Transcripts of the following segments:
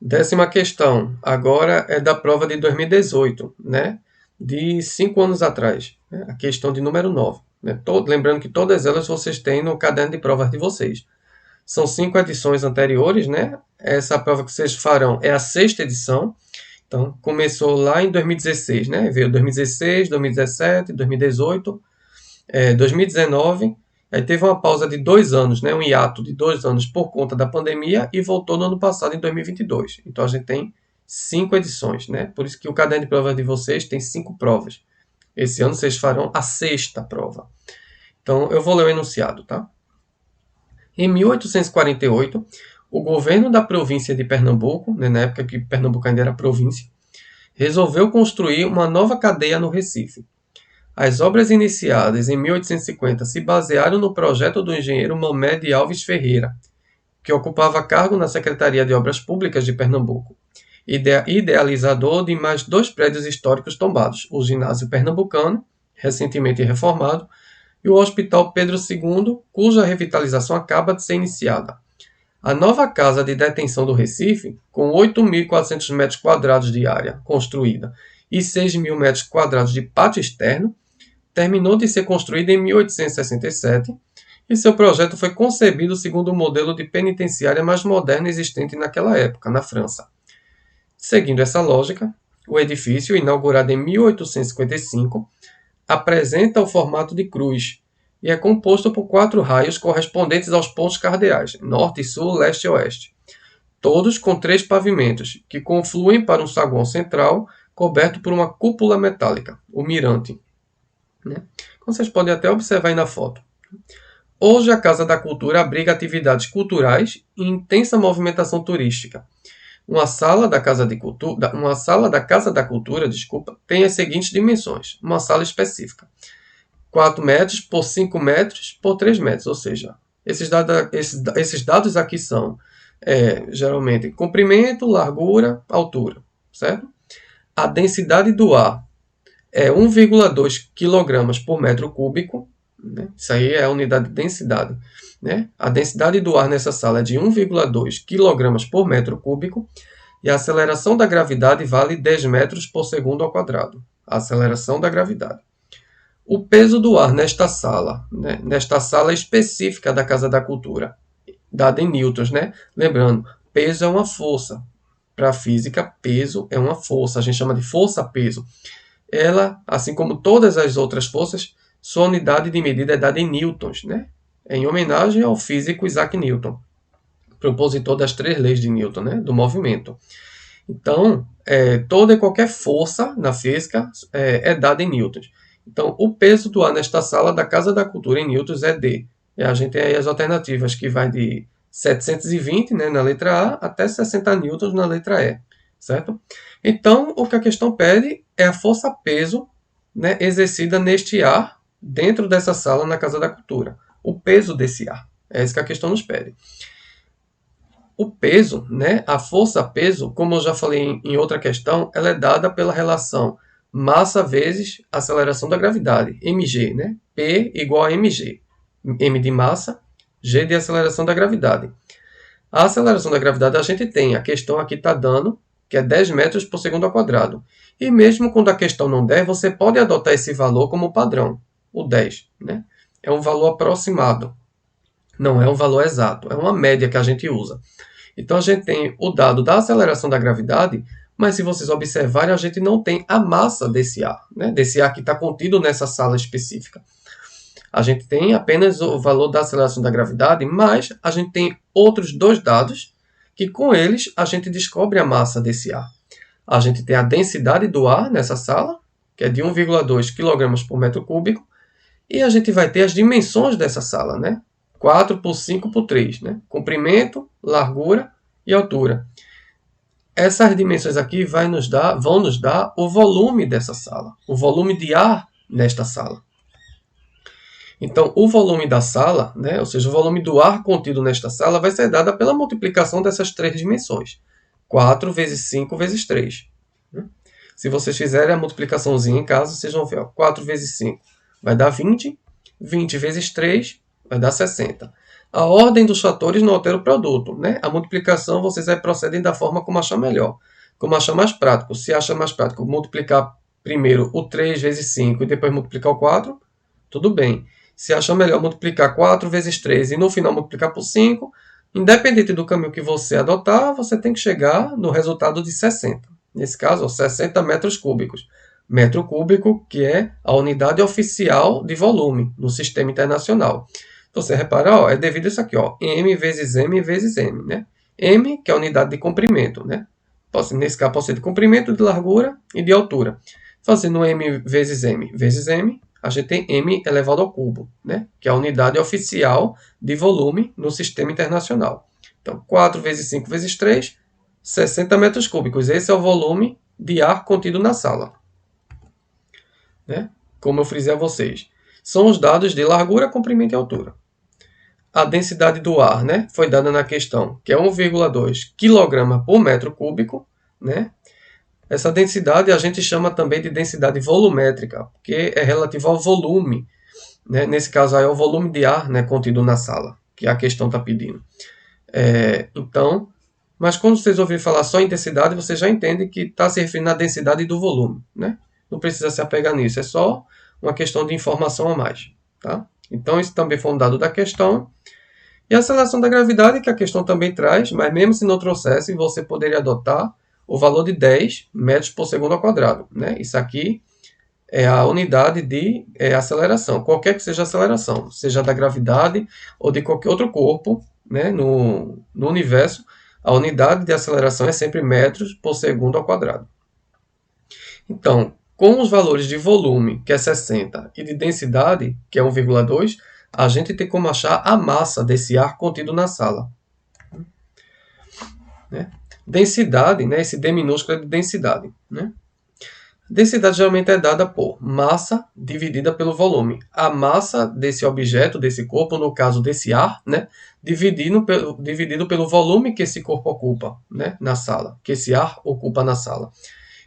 Décima questão, agora é da prova de 2018, né? De 5 anos atrás, né? A questão de número 9. Né? Lembrando que todas elas vocês têm no caderno de provas de vocês. São 5 edições anteriores, né? Essa prova que vocês farão é a sexta edição. Então, começou lá em 2016, né? Veio 2016, 2017, 2018, 2019. Aí teve uma pausa de 2 anos, né? Um hiato de 2 anos por conta da pandemia e voltou no ano passado, em 2022. Então, a gente tem 5 edições, né? Por isso que o caderno de provas de vocês tem 5 provas. Esse ano vocês farão a sexta prova. Então, eu vou ler o enunciado, tá? Em 1848, o governo da província de Pernambuco, né, na época que Pernambuco ainda era província, resolveu construir uma nova cadeia no Recife. As obras iniciadas em 1850 se basearam no projeto do engenheiro Mamé de Alves Ferreira, que ocupava cargo na Secretaria de Obras Públicas de Pernambuco, idealizador de mais 2 prédios históricos tombados, o Ginásio Pernambucano, recentemente reformado, e o Hospital Pedro II, cuja revitalização acaba de ser iniciada. A nova Casa de Detenção do Recife, com 8.400 metros quadrados de área construída e 6.000 metros quadrados de pátio externo, terminou de ser construída em 1867 e seu projeto foi concebido segundo o modelo de penitenciária mais moderno existente naquela época, na França. Seguindo essa lógica, o edifício, inaugurado em 1855, apresenta o formato de cruz e é composto por 4 raios correspondentes aos pontos cardeais, norte, sul, leste e oeste, todos com 3 pavimentos, que confluem para um saguão central coberto por uma cúpula metálica, o mirante. Né? Como vocês podem até observar aí na foto. Hoje a Casa da Cultura abriga atividades culturais e intensa movimentação turística. Uma sala da Casa da Cultura, tem as seguintes dimensões. Uma sala específica: 4 metros por 5 metros por 3 metros. Ou seja, esses dados aqui são geralmente comprimento, largura, altura. Certo? A densidade do ar é 1,2 kg por metro cúbico. Né? Isso aí é a unidade de densidade. Né? A densidade do ar nessa sala é de 1,2 kg por metro cúbico e a aceleração da gravidade vale 10 metros por segundo ao quadrado. A aceleração da gravidade. O peso do ar nesta sala, né? Nesta sala específica da Casa da Cultura, dada em newtons, né? Lembrando, peso é uma força. Para a física, peso é uma força. A gente chama de força-peso. Ela, assim como todas as outras forças, sua unidade de medida é dada em newtons, né? Em homenagem ao físico Isaac Newton, propositor das 3 leis de Newton, né? Do movimento. Então, toda e qualquer força na física é dada em newtons. Então, o peso do ar nesta sala da Casa da Cultura em newtons é D. E a gente tem aí as alternativas, que vai de 720, né, na letra A, até 60 newtons na letra E. Certo? Então, o que a questão pede é a força-peso, né, exercida neste ar dentro dessa sala na Casa da Cultura. O peso desse ar. É isso que a questão nos pede. O peso, né, a força-peso, como eu já falei em outra questão, ela é dada pela relação massa vezes aceleração da gravidade, mg. Né? P igual a mg. M de massa, g de aceleração da gravidade. A aceleração da gravidade a gente tem, a questão aqui está dando, que é 10 metros por segundo ao quadrado. E mesmo quando a questão não der, você pode adotar esse valor como padrão, o 10. Né? É um valor aproximado, não é um valor exato, é uma média que a gente usa. Então, a gente tem o dado da aceleração da gravidade, mas se vocês observarem, a gente não tem a massa desse ar, né? Desse ar que está contido nessa sala específica. A gente tem apenas o valor da aceleração da gravidade, mas a gente tem outros 2 dados que, com eles, a gente descobre a massa desse ar. A gente tem a densidade do ar nessa sala, que é de 1,2 kg por metro cúbico, e a gente vai ter as dimensões dessa sala, né? 4 por 5 por 3, né? Comprimento, largura e altura. Essas dimensões aqui vão nos dar o volume dessa sala, o volume de ar nesta sala. Então, o volume da sala, né, ou seja, o volume do ar contido nesta sala, vai ser dado pela multiplicação dessas 3 dimensões. 4 vezes 5 vezes 3. Se vocês fizerem a multiplicaçãozinha em casa, vocês vão ver, 4 vezes 5 vai dar 20, 20 vezes 3 vai dar 60. A ordem dos fatores não altera o produto, né? A multiplicação vocês aí procedem da forma como achar melhor, como achar mais prático. Se acha mais prático multiplicar primeiro o 3 vezes 5 e depois multiplicar o 4, tudo bem. Se acha melhor multiplicar 4 vezes 3 e no final multiplicar por 5, independente do caminho que você adotar, você tem que chegar no resultado de 60. Nesse caso, 60 metros cúbicos. Metro cúbico, que é a unidade oficial de volume no sistema internacional. Então, você repara, ó, é devido a isso aqui, ó, m vezes m vezes m, né? M, que é a unidade de comprimento, né? Nesse caso, pode ser de comprimento, de largura e de altura. Fazendo m vezes m, a gente tem m elevado ao cubo, né? Que é a unidade oficial de volume no sistema internacional. Então, 4 vezes 5 vezes 3, 60 metros cúbicos. Esse é o volume de ar contido na sala. Né? Como eu frisei a vocês. São os dados de largura, comprimento e altura. A densidade do ar, né, foi dada na questão, que é 1,2 kg por metro cúbico. Né? Essa densidade a gente chama também de densidade volumétrica, porque é relativa ao volume. Né? Nesse caso aí é o volume de ar, né, contido na sala, que a questão está pedindo. Então, mas quando vocês ouvirem falar só em densidade, você já entende que está se referindo à densidade do volume. Né? Não precisa se apegar nisso, é só uma questão de informação a mais. Tá? Então, isso também foi um dado da questão. E a aceleração da gravidade, que a questão também traz, mas mesmo se não trouxesse, você poderia adotar o valor de 10 metros por segundo ao quadrado. Né? Isso aqui é a unidade de aceleração, qualquer que seja a aceleração, seja da gravidade ou de qualquer outro corpo, né? no universo, a unidade de aceleração é sempre metros por segundo ao quadrado. Então, com os valores de volume, que é 60, e de densidade, que é 1,2, a gente tem como achar a massa desse ar contido na sala. Né? Densidade, né? Esse D minúsculo é de densidade. Né? Densidade geralmente é dada por massa dividida pelo volume. A massa desse objeto, desse corpo, no caso desse ar, né? dividido pelo volume que esse corpo ocupa, né? Na sala, que esse ar ocupa na sala.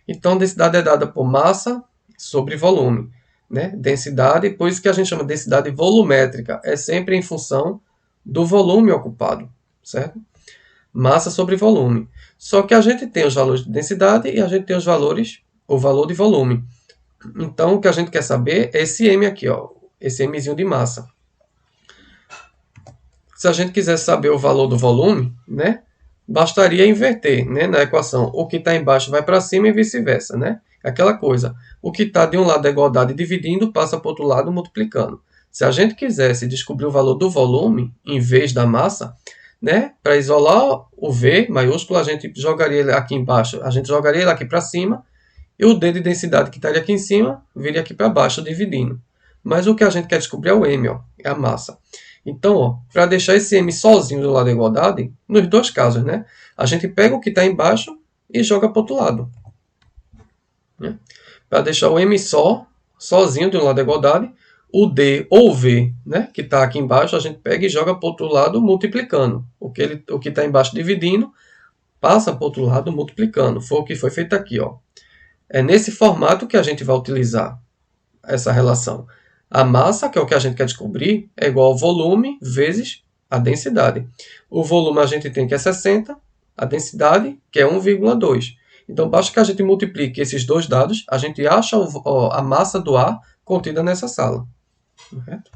Então, densidade é dada por massa sobre volume. Né? Densidade, por isso que a gente chama de densidade volumétrica, é sempre em função do volume ocupado, certo? Massa sobre volume. Só que a gente tem os valores de densidade e a gente tem o valor de volume. Então, o que a gente quer saber é esse M aqui, ó, esse Mzinho de massa. Se a gente quiser saber o valor do volume, né, bastaria inverter, né, na equação. O que está embaixo vai para cima e vice-versa, né? Aquela coisa. O que está de um lado da igualdade dividindo, passa para o outro lado multiplicando. Se a gente quisesse descobrir o valor do volume, em vez da massa, né, para isolar o V maiúsculo, a gente jogaria ele aqui embaixo, a gente jogaria ele aqui para cima, e o D de densidade que estaria aqui em cima, viria aqui para baixo, dividindo. Mas o que a gente quer descobrir é o M, ó, é a massa. Então, para deixar esse M sozinho do lado da igualdade, nos dois casos, né, a gente pega o que está embaixo e joga para o outro lado. Né? Para deixar o M sozinho do lado da igualdade, o D ou o V, né, que está aqui embaixo, a gente pega e joga para o outro lado multiplicando. O que está embaixo dividindo, passa para o outro lado multiplicando. Foi o que foi feito aqui. Ó. É nesse formato que a gente vai utilizar essa relação. A massa, que é o que a gente quer descobrir, é igual ao volume vezes a densidade. O volume a gente tem que é 60, a densidade que é 1,2. Então, basta que a gente multiplique esses dois dados, a gente acha a massa do ar contida nessa sala. Correto?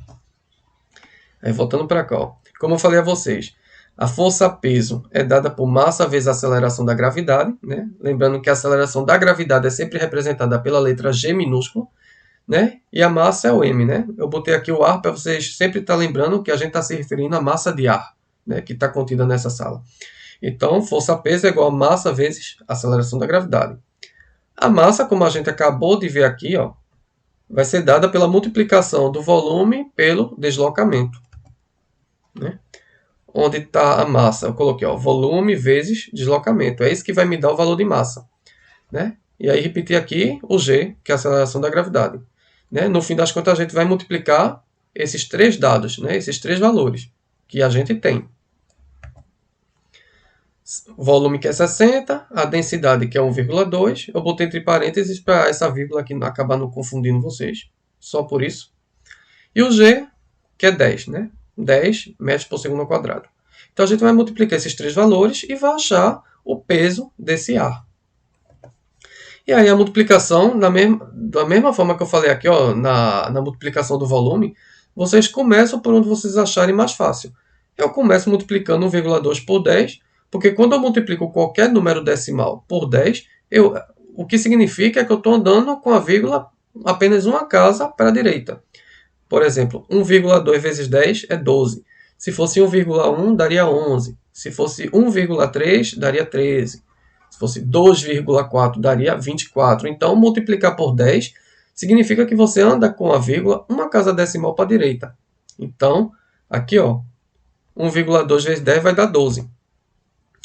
Aí, voltando para cá. Ó. Como eu falei a vocês, a força-peso é dada por massa vezes a aceleração da gravidade. Né? Lembrando que a aceleração da gravidade é sempre representada pela letra G minúscula. Né? E a massa é o M. Né? Eu botei aqui o ar para vocês sempre estar lembrando que a gente está se referindo à massa de ar, né? Que está contida nessa sala. Então, força-peso é igual a massa vezes a aceleração da gravidade. A massa, como a gente acabou de ver aqui, ó, vai ser dada pela multiplicação do volume pelo deslocamento. Né? Onde está a massa? Eu coloquei ó, volume vezes deslocamento. É isso que vai me dar o valor de massa. Né? E aí repetir aqui o G, que é a aceleração da gravidade. Né? No fim das contas, a gente vai multiplicar esses três dados, né? Esses três valores que a gente tem. O volume que é 60, a densidade que é 1,2. Eu botei entre parênteses para essa vírgula aqui acabar não confundindo vocês. Só por isso. E o G, que é 10, né? 10 metros por segundo ao quadrado. Então a gente vai multiplicar esses três valores e vai achar o peso desse ar. E aí a multiplicação, da mesma forma que eu falei aqui, ó, na multiplicação do volume, vocês começam por onde vocês acharem mais fácil. Eu começo multiplicando 1,2 por 10, porque quando eu multiplico qualquer número decimal por 10, o que significa é que eu estou andando com a vírgula apenas uma casa para a direita. Por exemplo, 1,2 vezes 10 é 12. Se fosse 1,1, daria 11. Se fosse 1,3, daria 13. Se fosse 2,4, daria 24. Então, multiplicar por 10 significa que você anda com a vírgula uma casa decimal para a direita. Então, aqui, ó, 1,2 vezes 10 vai dar 12.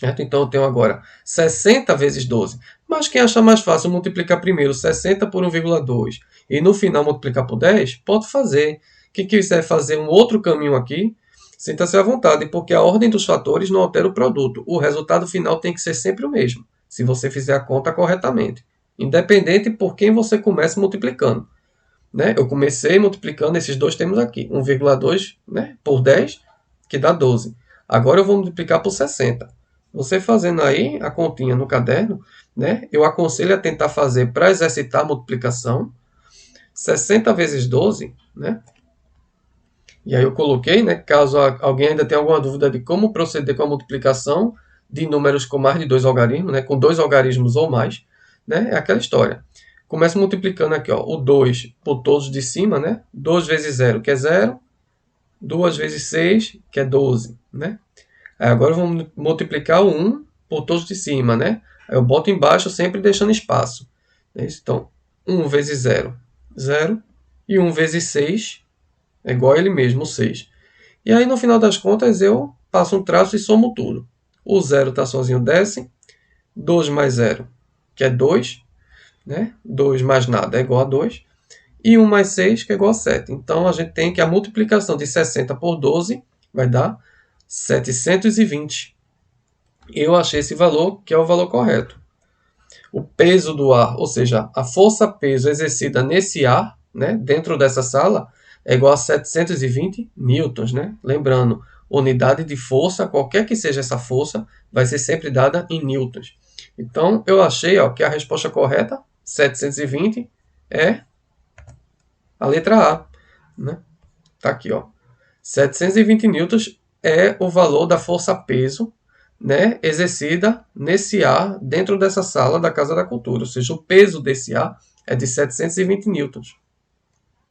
Certo? Então, eu tenho agora 60 vezes 12. Mas quem achar mais fácil multiplicar primeiro 60 por 1,2 e no final multiplicar por 10, pode fazer. Quem quiser fazer um outro caminho aqui, sinta-se à vontade, porque a ordem dos fatores não altera o produto. O resultado final tem que ser sempre o mesmo, se você fizer a conta corretamente. Independente por quem você comece multiplicando. Né? Eu comecei multiplicando esses dois termos aqui. 1,2, né, por 10, que dá 12. Agora eu vou multiplicar por 60. Você fazendo aí a continha no caderno, né, eu aconselho a tentar fazer para exercitar a multiplicação. 60 vezes 12, né? E aí eu coloquei, né, caso alguém ainda tenha alguma dúvida de como proceder com a multiplicação de números com mais de 2 algarismos, né, com 2 algarismos ou mais, né, é aquela história. Começo multiplicando aqui, ó, o 2 por todos de cima, né? 2 vezes 0, que é 0. 2 vezes 6, que é 12, né? Aí agora eu vou multiplicar o 1 por todos de cima, né? Aí eu boto embaixo sempre deixando espaço. Então, 1 vezes 0, 0. E 1 vezes 6 é igual a ele mesmo, 6. E aí, no final das contas, eu passo um traço e somo tudo. O 0 está sozinho, desce. 2 mais 0, que é 2. Né? 2 mais nada é igual a 2. E 1 mais 6, que é igual a 7. Então, a gente tem que a multiplicação de 60 por 12 vai dar 720. Eu achei esse valor, que é o valor correto. O peso do ar, ou seja, a força-peso exercida nesse ar, né, dentro dessa sala, é igual a 720 newtons. Né? Lembrando, unidade de força, qualquer que seja essa força, vai ser sempre dada em newtons. Então, eu achei, ó, que a resposta correta, 720, é a letra A. Né? Tá aqui, ó. 720 newtons é o valor da força-peso, né, exercida nesse ar dentro dessa sala da Casa da Cultura. Ou seja, o peso desse ar é de 720 newtons.